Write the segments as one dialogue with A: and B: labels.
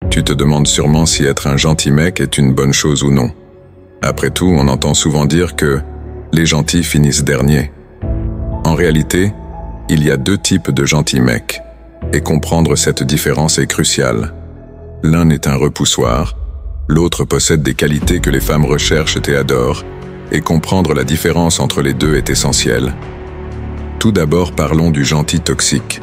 A: Tu te demandes sûrement si être un gentil mec est une bonne chose ou non. Après tout, on entend souvent dire que les gentils finissent derniers. En réalité, il y a deux types de gentils mecs, et comprendre cette différence est crucial. L'un est un repoussoir, l'autre possède des qualités que les femmes recherchent et adorent, et comprendre la différence entre les deux est essentiel. Tout d'abord, parlons du gentil toxique.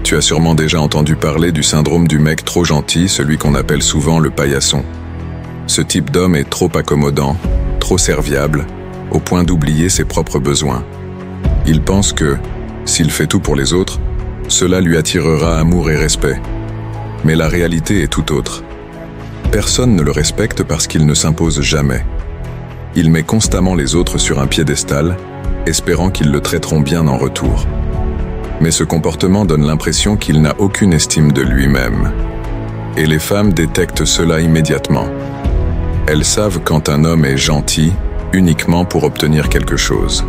A: Tu as sûrement déjà entendu parler du syndrome du mec trop gentil, celui qu'on appelle souvent le paillasson. Ce type d'homme est trop accommodant, trop serviable, au point d'oublier ses propres besoins. Il pense que, s'il fait tout pour les autres, cela lui attirera amour et respect. Mais la réalité est tout autre. Personne ne le respecte parce qu'il ne s'impose jamais. Il met constamment les autres sur un piédestal, espérant qu'ils le traiteront bien en retour. Mais ce comportement donne l'impression qu'il n'a aucune estime de lui-même. Et les femmes détectent cela immédiatement. Elles savent quand un homme est gentil uniquement pour obtenir quelque chose.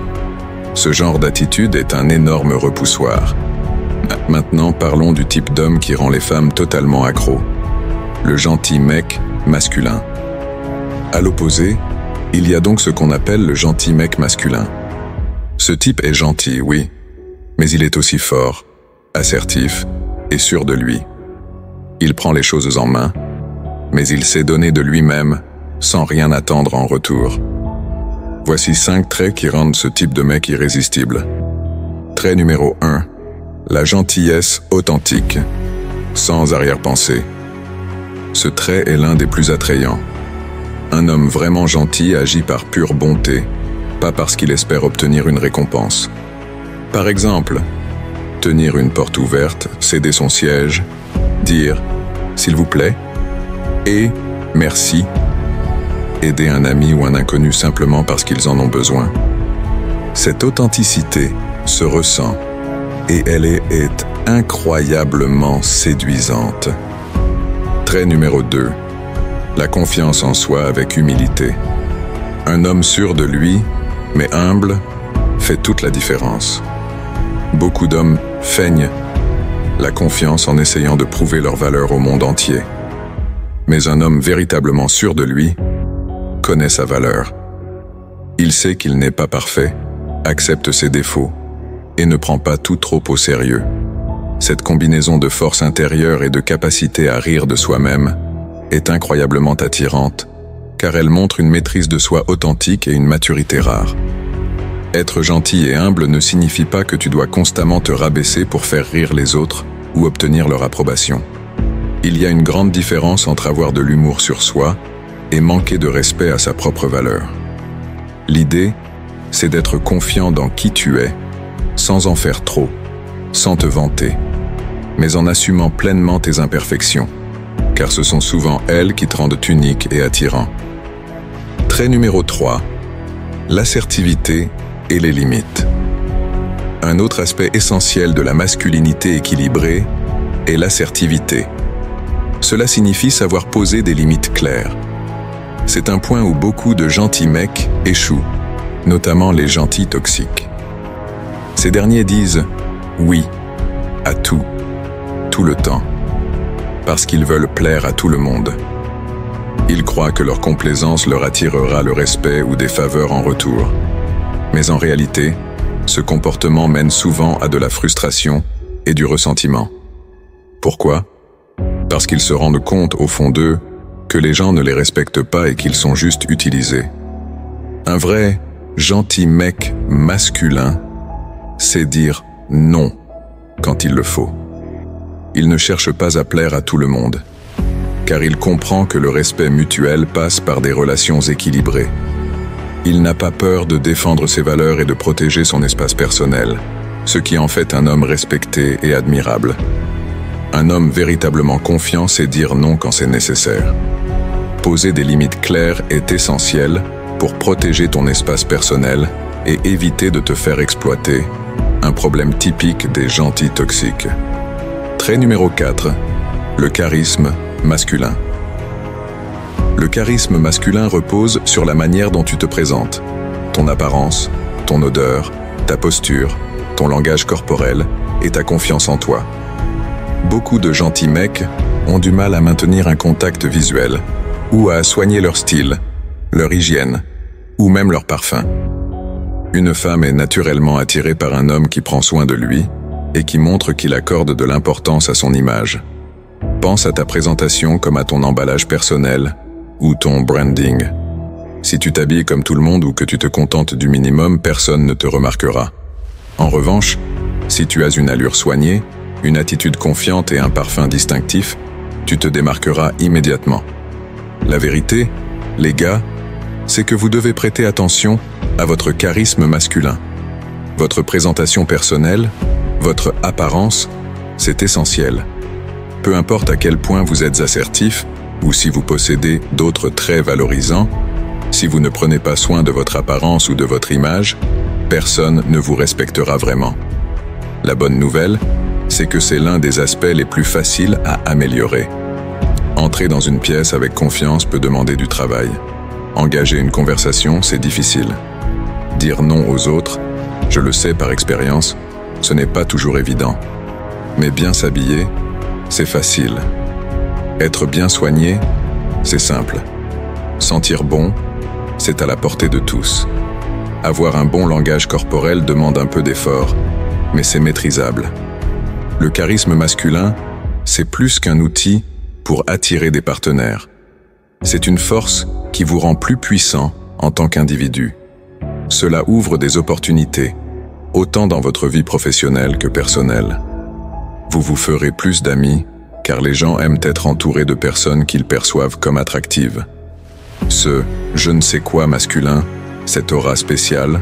A: Ce genre d'attitude est un énorme repoussoir. Maintenant, parlons du type d'homme qui rend les femmes totalement accros. Le gentil mec masculin. À l'opposé, il y a donc ce qu'on appelle le gentil mec masculin. Ce type est gentil, oui, mais il est aussi fort, assertif et sûr de lui. Il prend les choses en main, mais il sait donner de lui-même sans rien attendre en retour. Voici 5 traits qui rendent ce type de mec irrésistible. Trait numéro 1. La gentillesse authentique, sans arrière-pensée. Ce trait est l'un des plus attrayants. Un homme vraiment gentil agit par pure bonté, pas parce qu'il espère obtenir une récompense. Par exemple, tenir une porte ouverte, céder son siège, dire « s'il vous plaît » et « merci », aider un ami ou un inconnu simplement parce qu'ils en ont besoin. Cette authenticité se ressent et elle est incroyablement séduisante. Trait numéro 2. La confiance en soi avec humilité. Un homme sûr de lui, mais humble, fait toute la différence. Beaucoup d'hommes feignent la confiance en essayant de prouver leur valeur au monde entier. Mais un homme véritablement sûr de lui connaît sa valeur. Il sait qu'il n'est pas parfait, accepte ses défauts et ne prend pas tout trop au sérieux. Cette combinaison de force intérieure et de capacité à rire de soi-même est incroyablement attirante, car elle montre une maîtrise de soi authentique et une maturité rare. Être gentil et humble ne signifie pas que tu dois constamment te rabaisser pour faire rire les autres ou obtenir leur approbation. Il y a une grande différence entre avoir de l'humour sur soi et manquer de respect à sa propre valeur. L'idée, c'est d'être confiant dans qui tu es, sans en faire trop, sans te vanter, mais en assumant pleinement tes imperfections, car ce sont souvent elles qui te rendent unique et attirant. Trait numéro 3. L'assertivité et les limites. Un autre aspect essentiel de la masculinité équilibrée est l'assertivité. Cela signifie savoir poser des limites claires. C'est un point où beaucoup de gentils mecs échouent, notamment les gentils toxiques. Ces derniers disent « oui » à tout, tout le temps, parce qu'ils veulent plaire à tout le monde. Ils croient que leur complaisance leur attirera le respect ou des faveurs en retour. Mais en réalité, ce comportement mène souvent à de la frustration et du ressentiment. Pourquoi ? Parce qu'ils se rendent compte au fond d'eux que les gens ne les respectent pas et qu'ils sont juste utilisés. Un vrai gentil mec masculin sait dire non quand il le faut. Il ne cherche pas à plaire à tout le monde, car il comprend que le respect mutuel passe par des relations équilibrées. Il n'a pas peur de défendre ses valeurs et de protéger son espace personnel, ce qui en fait un homme respecté et admirable. Un homme véritablement confiant sait dire non quand c'est nécessaire. Poser des limites claires est essentiel pour protéger ton espace personnel et éviter de te faire exploiter, un problème typique des gentils toxiques. Trait numéro 4. Le charisme masculin. Le charisme masculin repose sur la manière dont tu te présentes, ton apparence, ton odeur, ta posture, ton langage corporel et ta confiance en toi. Beaucoup de gentils mecs ont du mal à maintenir un contact visuel ou à soigner leur style, leur hygiène ou même leur parfum. Une femme est naturellement attirée par un homme qui prend soin de lui et qui montre qu'il accorde de l'importance à son image. Pense à ta présentation comme à ton emballage personnel ou ton branding. Si tu t'habilles comme tout le monde ou que tu te contentes du minimum, personne ne te remarquera. En revanche, si tu as une allure soignée, une attitude confiante et un parfum distinctif, tu te démarqueras immédiatement. La vérité, les gars, c'est que vous devez prêter attention à votre charisme masculin. Votre présentation personnelle, votre apparence, c'est essentiel. Peu importe à quel point vous êtes assertif ou si vous possédez d'autres traits valorisants, si vous ne prenez pas soin de votre apparence ou de votre image, personne ne vous respectera vraiment. La bonne nouvelle, c'est que c'est l'un des aspects les plus faciles à améliorer. Entrer dans une pièce avec confiance peut demander du travail. Engager une conversation, c'est difficile. Dire non aux autres, je le sais par expérience, ce n'est pas toujours évident. Mais bien s'habiller, c'est facile. Être bien soigné, c'est simple. Sentir bon, c'est à la portée de tous. Avoir un bon langage corporel demande un peu d'effort, mais c'est maîtrisable. Le charisme masculin, c'est plus qu'un outil pour attirer des partenaires. C'est une force qui vous rend plus puissant en tant qu'individu. Cela ouvre des opportunités, autant dans votre vie professionnelle que personnelle. Vous vous ferez plus d'amis, car les gens aiment être entourés de personnes qu'ils perçoivent comme attractives. Ce « je ne sais quoi » masculin, cette aura spéciale,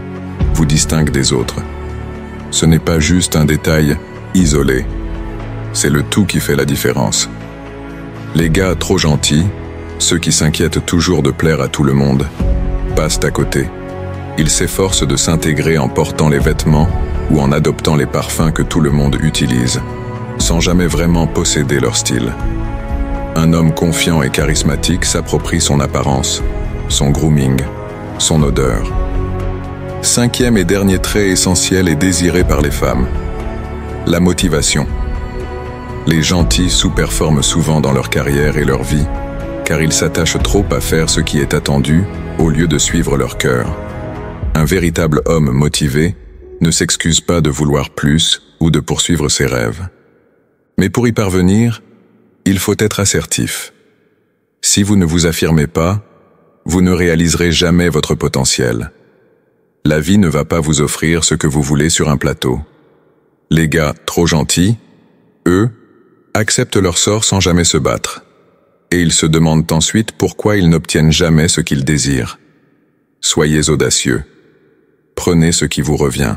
A: vous distingue des autres. Ce n'est pas juste un détail isolé, c'est le tout qui fait la différence. Les gars trop gentils, ceux qui s'inquiètent toujours de plaire à tout le monde, passent à côté. Ils s'efforcent de s'intégrer en portant les vêtements ou en adoptant les parfums que tout le monde utilise, sans jamais vraiment posséder leur style. Un homme confiant et charismatique s'approprie son apparence, son grooming, son odeur. Cinquième et dernier trait essentiel et désiré par les femmes, la motivation. Les gentils sous-performent souvent dans leur carrière et leur vie, car ils s'attachent trop à faire ce qui est attendu au lieu de suivre leur cœur. Un véritable homme motivé ne s'excuse pas de vouloir plus ou de poursuivre ses rêves. Mais pour y parvenir, il faut être assertif. Si vous ne vous affirmez pas, vous ne réaliserez jamais votre potentiel. La vie ne va pas vous offrir ce que vous voulez sur un plateau. Les gars trop gentils, eux, acceptent leur sort sans jamais se battre. Et ils se demandent ensuite pourquoi ils n'obtiennent jamais ce qu'ils désirent. Soyez audacieux. Prenez ce qui vous revient.